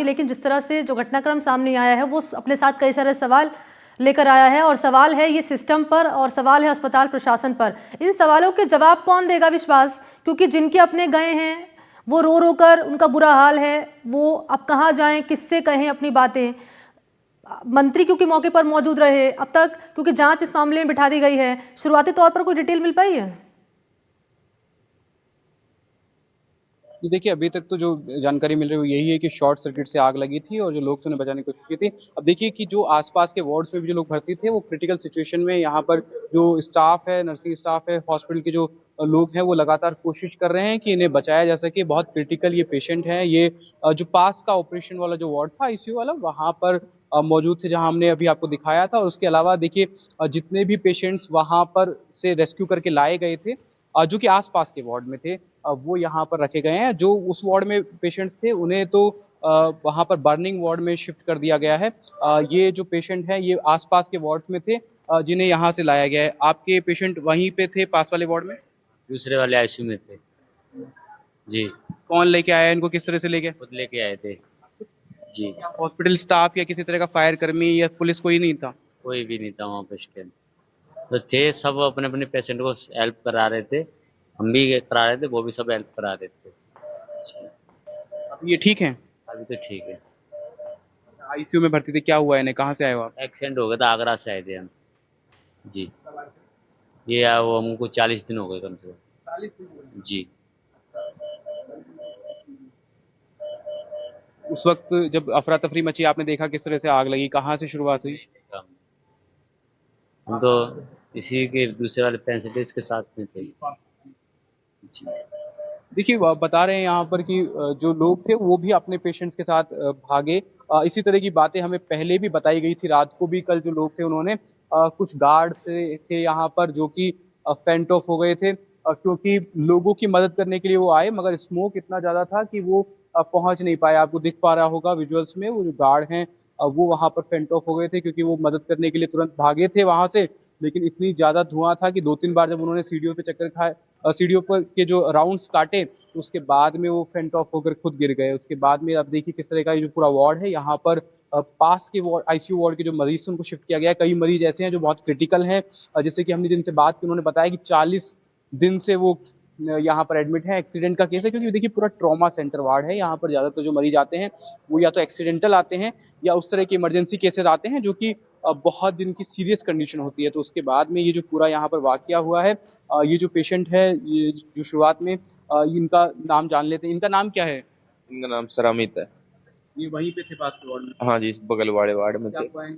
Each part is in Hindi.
लेकिन जिस तरह से जो घटनाक्रम सामने आया है वो अपने साथ कई सारे सवाल लेकर आया है, और सवाल है ये सिस्टम पर और सवाल है अस्पताल प्रशासन पर। इन सवालों के जवाब कौन देगा विश्वास, क्योंकि जिनके अपने गए हैं वो रो रो कर उनका बुरा हाल है, वो अब कहाँ जाएं, किससे कहें अपनी बातें। मंत्री क्योंकि मौके पर मौजूद रहे अब तक, क्योंकि जांच इस मामले में बिठा दी गई है, शुरुआती तौर पर कोई डिटेल मिल पाई है? तो देखिए, अभी तक तो जो जानकारी मिल रही है वो यही है कि शॉर्ट सर्किट से आग लगी थी और जो लोग थे उन्हें बचाने की कोशिश की थी। अब देखिए कि जो आसपास के वार्ड्स में भी जो लोग भर्ती थे वो क्रिटिकल सिचुएशन में, यहाँ पर जो स्टाफ है, नर्सिंग स्टाफ है, हॉस्पिटल के जो लोग हैं वो लगातार कोशिश कर रहे हैं कि इन्हें बचाया जा सके। बहुत क्रिटिकल ये पेशेंट है। ये जो पास का ऑपरेशन वाला जो वार्ड था, आईसीयू वाला, वहाँ पर मौजूद थे, जहाँ हमने अभी आपको दिखाया था। और उसके अलावा देखिए जितने भी पेशेंट्स वहाँ पर से रेस्क्यू करके लाए गए थे, जो कि आसपास के वार्ड में थे, वो यहाँ पर रखे गए हैं। जो उस वार्ड में पेशेंट्स थे उन्हें तो वहाँ पर बर्निंग वार्ड में शिफ्ट कर दिया गया है। ये जो पेशेंट हैं ये आसपास के वार्ड्स में थे, जिन्हें यहाँ से लाया गया है। आपके पेशेंट वहीं पे थे पास वाले वार्ड में? दूसरे वाले आईसीयू में थे जी। कौन लेके आया इनको, किस तरह से ले गए? खुद लेके आए थे जी। हॉस्पिटल स्टाफ या किसी तरह का फायर कर्मी या पुलिस कोई नहीं था? कोई भी नहीं था वहाँ पे स्टैंड, तो थे सब अपने अपने पेशेंट को हेल्प करा रहे थे, हम भी करा रहे थे, वो भी सब हेल्प करा रहे थे। अब ये ठीक है? अभी तो ठीक है। आईसीयू में भर्ती थे, क्या हुआ इन्हें, कहाँ से आए हो आप? एक्सीडेंट हो गया था, आगरा से आए थे हम जी। ये वो हमको 40 दिन हो गए कम से कम जी। उस वक्त जब अफरा तफरी मची, आपने देखा किस तरह से आग लगी, कहाँ से शुरुआत हुई? हम तो इसी के दूसरे वाले पेशेंट के साथ में थे जी। देखिए, बता रहे हैं यहाँ पर कि जो लोग थे वो भी अपने पेशेंट्स के साथ भागे। इसी तरह की बातें हमें पहले भी बताई गई थी। रात को भी कल जो लोग थे उन्होंने कुछ गार्ड से थे यहाँ पर जो कि फेंट ऑफ हो गए थे, क्योंकि लोगों की मदद करने के लिए वो आए, मगर स्मोक इतना ज्यादा था कि वो पहुंच नहीं पाए। आपको दिख पा रहा होगा विजुअल्स में, वो जो गार्ड हैं वो वहां पर फेंट ऑफ हो गए थे, क्योंकि वो मदद करने के लिए तुरंत भागे थे वहां से। लेकिन इतनी ज्यादा धुआं था कि 2-3 बार जब उन्होंने सीढ़ियों पे चक्कर खाए, सीढ़ियों पर के जो राउंड्स काटे, तो उसके बाद में वो फेंट ऑफ होकर खुद गिर गए। उसके बाद में अब देखिए किस तरह का ये जो पूरा वार्ड है, यहाँ पर पास के वार्ड, आईसीयू वार्ड के जो मरीज थे उनको शिफ्ट किया गया है। कई मरीज ऐसे हैं जो बहुत क्रिटिकल हैं, जैसे कि हमने जिनसे बात की उन्होंने बताया कि 40 दिन से वो यहाँ पर एडमिट है। एक्सीडेंट का केस है, क्योंकि देखिए पूरा ट्रॉमा सेंटर वार्ड है। यहाँ पर ज्यादातर जो मरीज आते हैं वो या तो एक्सीडेंटल आते हैं या उस तरह के इमरजेंसी केसेस आते हैं, जो कि बहुत जिनकी सीरियस कंडीशन होती है। तो उसके बाद में ये जो पूरा यहाँ पर वाकया हुआ है, ये जो पेशेंट है, ये जो शुरुआत में इनका नाम जान लेते हैं। इनका नाम क्या है? इनका नाम सर अमित है। ये वहीं पे थे पास के वार्ड में? हाँ जी, इस बगल वाले वार्ड में क्या थे। हुआ है?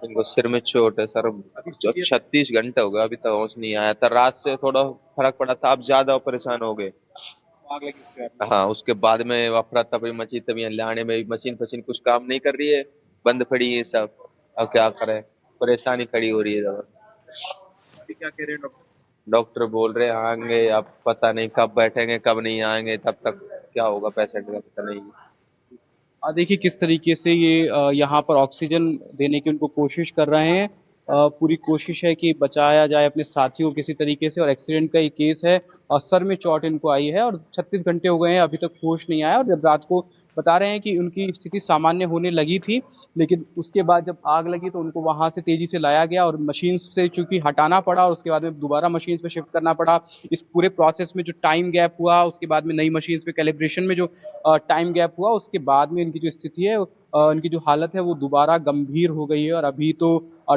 इनको सिर में चोट है सर। अभी serious- 36 घंटे हो गए, अभी तक होश नहीं आया था। रात से थोड़ा फर्क पड़ा था, अब ज्यादा परेशान हो गए। आग लगी उसके बाद में? हाँ, उसके बाद में अफरा तफरी मची, तभी यहाँ लाने में मशीन फशीन कुछ काम नहीं कर रही है, बंद पड़ी है सब। अब क्या करें, परेशानी खड़ी हो रही है जब। अभी क्या कह रहे हैं डॉक्टर? डॉक्टर बोल रहे हैं आएंगे, अब पता नहीं कब बैठेंगे कब नहीं आएंगे, तब तक क्या होगा पेशेंट का पता नहीं। देखिए किस तरीके से ये यहाँ पर ऑक्सीजन देने की उनको कोशिश कर रहे हैं। पूरी कोशिश है कि बचाया जाए अपने साथियों को किसी तरीके से। और एक्सीडेंट का ये केस है, सर में चोट इनको आई है और 36 घंटे हो गए हैं, अभी तक होश नहीं आया। और जब रात को बता रहे हैं कि उनकी स्थिति सामान्य होने लगी थी, लेकिन उसके बाद जब आग लगी तो उनको वहां से तेजी से लाया गया और मशीन से चूंकि हटाना पड़ा, और उसके बाद में दोबारा मशीन पे शिफ्ट करना पड़ा। इस पूरे प्रोसेस में जो टाइम गैप हुआ, उसके बाद में नई मशीन पे कैलिब्रेशन में जो टाइम गैप हुआ, उसके बाद में इनकी जो स्थिति है, इनकी जो हालत है वो दोबारा गंभीर हो गई है। और अभी तो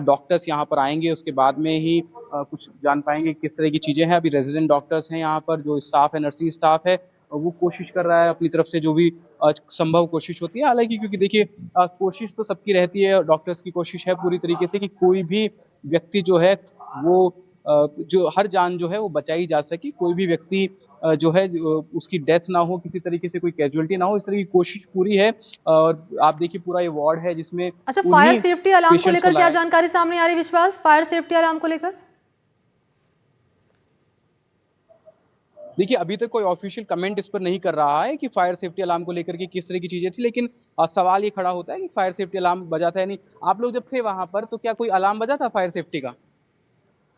डॉक्टर्स यहाँ पर आएंगे, उसके बाद में ही कुछ जान पाएंगे किस तरह की चीजें हैं। अभी रेजिडेंट डॉक्टर्स हैं यहाँ पर, जो स्टाफ है, नर्सिंग स्टाफ है, वो कोशिश कर रहा है अपनी तरफ से, जो भी संभव कोशिश होती है। हालांकि क्योंकि देखिए कोशिश तो सबकी रहती है, डॉक्टर्स की कोशिश है पूरी तरीके से कि कोई भी व्यक्ति जो है वो जो हर जान जो है वो बचाई जा सके। कोई भी व्यक्ति जो है उसकी डेथ ना हो, किसी तरीके से कोई कैजुअलिटी ना हो, इस तरह की कोशिश पूरी है। और आप देखिए पूरा ये वार्ड है जिसमें अच्छा, फायर सेफ्टी अलार्म को पेशेंट्स को लेकर क्या लाया। जानकारी सामने आ रही विश्वास, फायर सेफ्टी अलार्म को लेकर? देखिए अभी तक कोई ऑफिशियल कमेंट इस पर नहीं कर रहा है कि फायर सेफ्टी अलार्म को लेकर के किस तरह की चीजें थी, लेकिन सवाल ये खड़ा होता है कि फायर सेफ्टी अलार्म बजा था या नहीं। आप लोग जब थे वहां पर तो क्या कोई अलार्म बजा था फायर सेफ्टी का?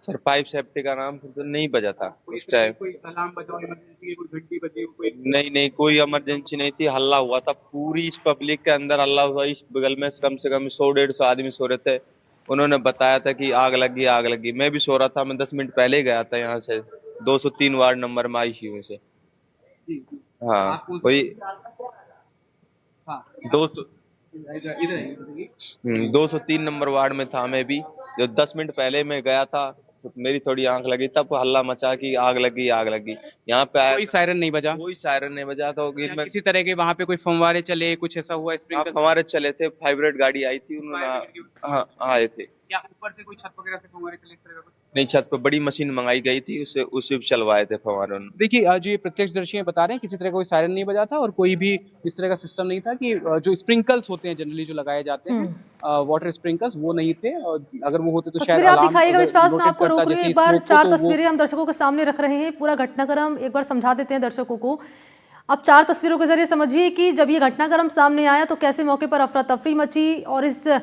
सर पाइप सेफ्टी का नाम फिर तो नहीं बजा था उस टाइम। कोई अलार्म बजा हो, इमरजेंसी की कोई घंटी बजी हो, कोई नहीं नहीं, कोई इमरजेंसी नहीं थी, हल्ला हुआ था पूरी इस पब्लिक के अंदर, हल्ला हुआ। इस बगल में कम से कम 100-150 आदमी सो रहे थे। उन्होंने बताया था कि आग लगी आग लगी। मैं भी सो रहा था, मैं 10 मिनट पहले ही गया था यहाँ से, 203 वार्ड नंबर में आईसीयू में से। जी, जी। हाँ आप कौन वही हाँ 200 इधर है। 203 नंबर वार्ड में था मैं भी। जो 10 मिनट पहले मैं गया था तो मेरी थोड़ी आंख लगी, तब हल्ला मचा कि आग लगी आग लगी। यहाँ पे आया, कोई सायरन नहीं बजा? कोई सायरन नहीं बजा। तो या मैं, किसी तरह के वहां पे कोई फव्वारे चले, कुछ ऐसा हुआ? आप स्प्रिंकल हमारे चले थे, फाइब्रेट गाड़ी आई थी, उन्होंने हाँ आए थे। क्या ऊपर से कोई छत वगैरह से फव्वारे चले, इस तरह का कुछ? नहीं, छत पर बड़ी मशीन मंगाई गई थी, उसे चलवाए थे फवारों ने। देखिए, जो ये प्रत्यक्षदर्शी हैं बता रहे हैं किसी तरह का कोई सायरन नहीं बजा था और कोई भी इस तरह का सिस्टम नहीं था कि जो स्प्रिंकल्स होते हैं जनरली जो लगाए जाते हैं, वाटर स्प्रिंकल्स, वो नहीं थे। और अगर वो होते तो शायद तस्वीरें आप अलार्म दिखाइएगा विश्वास, मैं नोटेट आपको करता, रोक रही हूँ जैसे एक बार। स्मोक को, 4 तो वो तस्वीरें हम दर्शकों के सामने रख रहे हैं, पूरा घटनाक्रम एक बार समझा देते हैं दर्शकों को। अब 4 तस्वीरों के जरिए समझिए कि जब ये घटनाक्रम सामने आया तो कैसे मौके पर अफरा तफरी मची और इस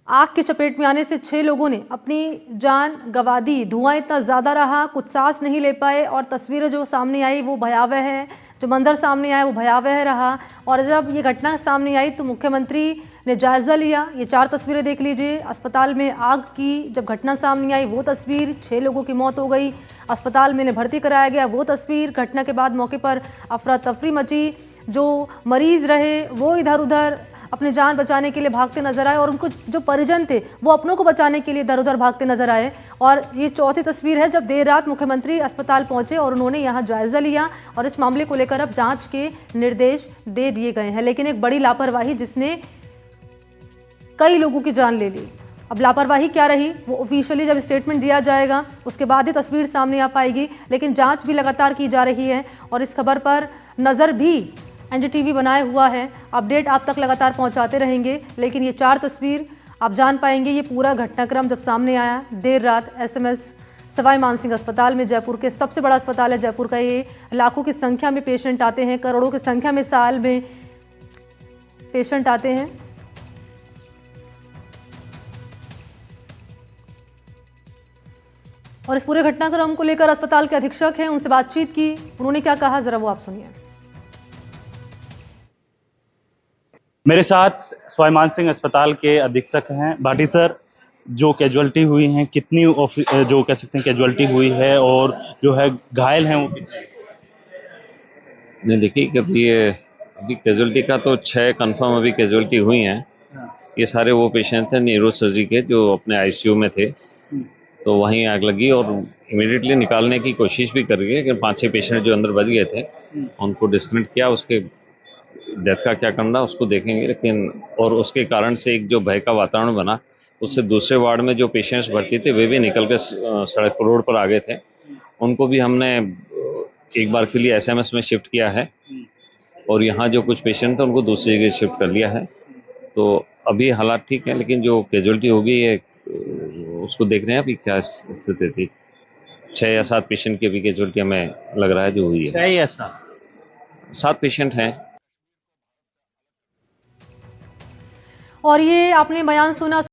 आग की चपेट में आने से 6 लोगों ने अपनी जान गंवा दी। धुआं इतना ज़्यादा रहा, कुछ सांस नहीं ले पाए और तस्वीरें जो सामने आई वो भयावह है। जो मंजर सामने आया वो भयावह रहा। और जब ये घटना सामने आई तो मुख्यमंत्री ने जायज़ा लिया। ये 4 तस्वीरें देख लीजिए। अस्पताल में आग की जब घटना सामने आई वो तस्वीर, 6 लोगों की मौत हो गई, अस्पताल में इन्हें भर्ती कराया गया वो तस्वीर। घटना के बाद मौके पर अफरा तफरी मची। जो मरीज रहे वो इधर उधर अपनी जान बचाने के लिए भागते नजर आए और उनको जो परिजन थे वो अपनों को बचाने के लिए इधर उधर भागते नजर आए। और ये चौथी तस्वीर है जब देर रात मुख्यमंत्री अस्पताल पहुंचे और उन्होंने यहाँ जायजा लिया और इस मामले को लेकर अब जांच के निर्देश दे दिए गए हैं। लेकिन एक बड़ी लापरवाही जिसने कई लोगों की जान ले ली। अब लापरवाही क्या रही वो ऑफिशियली जब स्टेटमेंट दिया जाएगा उसके बाद ही तस्वीर सामने आ पाएगी। लेकिन जांच भी लगातार की जा रही है और इस खबर पर नज़र भी एनडीटीवी बनाए हुआ है। अपडेट आप तक लगातार पहुंचाते रहेंगे। लेकिन ये 4 तस्वीर आप जान पाएंगे ये पूरा घटनाक्रम जब सामने आया देर रात एसएमएस सवाई मानसिंह अस्पताल में। जयपुर के सबसे बड़ा अस्पताल है जयपुर का ये। लाखों की संख्या में पेशेंट आते हैं, करोड़ों की संख्या में साल में पेशेंट आते हैं। और इस पूरे घटनाक्रम को लेकर अस्पताल के अधीक्षक हैं, उनसे बातचीत की, उन्होंने क्या कहा जरा वो आप सुनिए। मेरे साथ सवाई मानसिंह अस्पताल के अधीक्षक हैं भाटी सर। जो कैजुअलिटी हुई हैं कितनी जो कह सकते हैं कैजुअलिटी हुई है और जो है घायल हैं वो कितने? नहीं देखिए कि अभी कैजुअलिटी का तो 6 कंफर्म अभी कैजुअलिटी हुई हैं। ये सारे वो पेशेंट थे न्यूरो सर्जरी के जो अपने आईसीयू में थे, तो वहीं आग लगी और इमीडिएटली निकालने की कोशिश भी कर रही है। लेकिन 5-6 पेशेंट जो अंदर बच गए थे उनको डिस्कनेक्ट किया, उसके डेथ का क्या करना उसको देखेंगे। लेकिन और उसके कारण से एक जो भय का वातावरण बना, उससे दूसरे वार्ड में जो पेशेंट्स भर्ती थे वे भी निकल कर सड़क रोड पर आ गए थे। उनको भी हमने एक बार के लिए एसएमएस में शिफ्ट किया है और यहाँ जो कुछ पेशेंट थे उनको दूसरी जगह शिफ्ट कर लिया है। तो अभी हालात ठीक है, लेकिन जो कैजुअलिटी होगी है उसको देख रहे हैं अभी क्या स्थिति थी। 6 या 7 पेशेंट की अभी कैजुअलिटी हमें लग रहा है जो हुई है। 6 या 7 पेशेंट हैं। और ये आपने बयान सुना